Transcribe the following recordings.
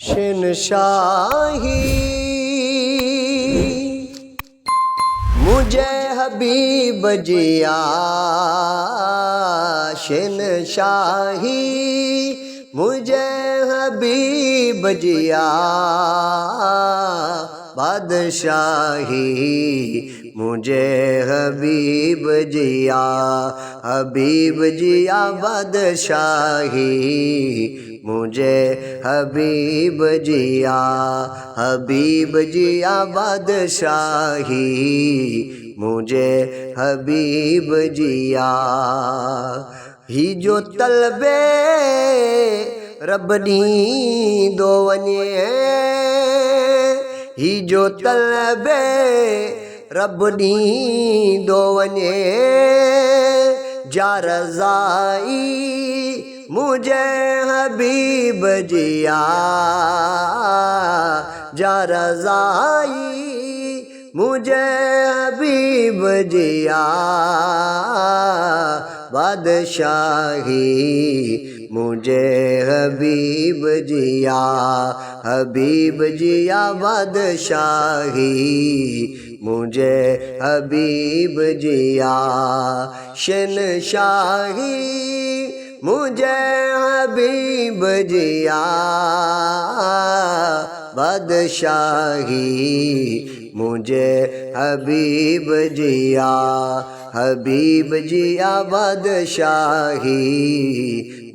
शहनशाही मुझे हबीब जिया, शहनशाही मुझे हबीब जिया, बादशाही मुझे हबीब जिया, हबीब जिया बादशाही मुझे हबीब जिया, हबीब जिया बादशाही मुझे हबीब जिया। ही जो तलबे रबनी दो वने, ही जो तलबे रबनी दो वने, जा रज़ाई मुझे हबीब जिया, जा रज़ाई मुझे हबीब जिया, बादशाही मुझे हबीब जिया, हबीब जिया बादशाही मुझे हबीब जिया, शहनशाही मुझे हबीब जिया, बादशाही मुझे हबीब जिया, हबीब जिया बादशाही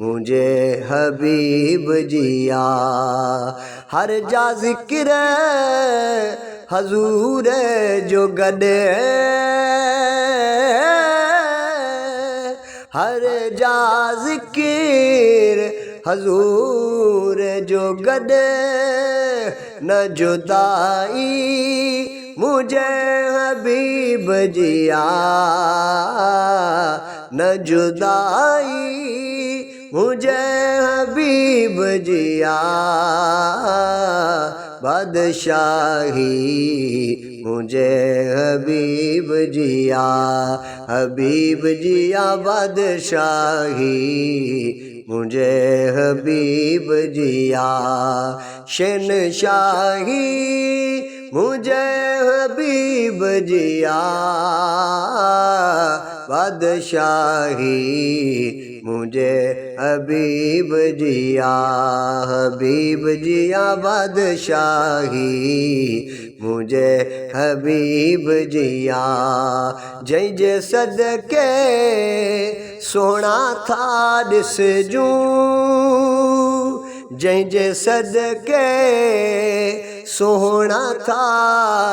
मुझे हबीब जिया। हर जा जिक्र हजूर जो गडे, हर जा जिक्र हजूर जो गडे, न जुदाई मुझे हबीब जिया, न जुदाई मुझे हबीब जिया, बादशाही मुझे हबीब जिया, हबीब जिया बादशाही मुझे हबीब जिया, शहनशाही मुझे हबीब जिया, बादशाही मुझे हबीब जिया, हबीब जिया बादशाही मुझे हबीब जिया। जय जय सदके सोना था दिस जू, जय जय सदके सोना था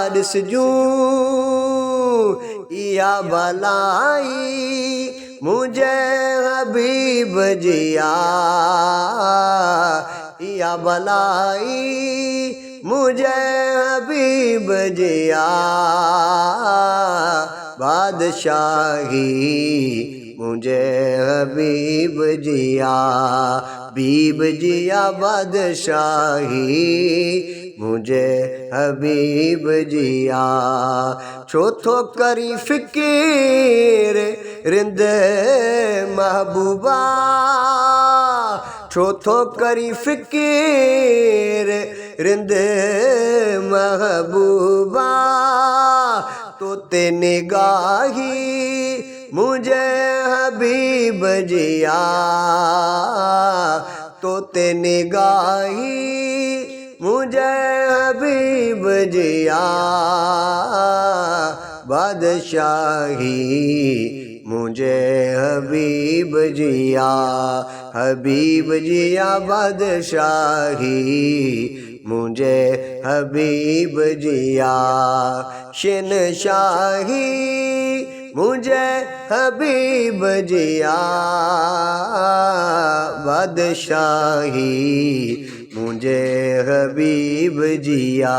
दिस जू, या भलाई मुझे हबीब जिया, या भलाई मुझे हबीब जिया, बादशाही मुझे हबीब जिया, हबीब जिया बादशाही मुझे हबीब जिया। चौथो करी फिकीर रिंद महबूबा, चौथो करी फिकीर रिंद महबूबा, तो ते निगाही मुझे हबीब जिया, तो ते निगाही मुझे हबीब जिया, बादशाही मुझे हबीब जिया, हबीब जिया बादशाही मुझे हबीब जिया, शहनशाही मुझे हबीब जिया, बादशाही मुझे हबीब जिया।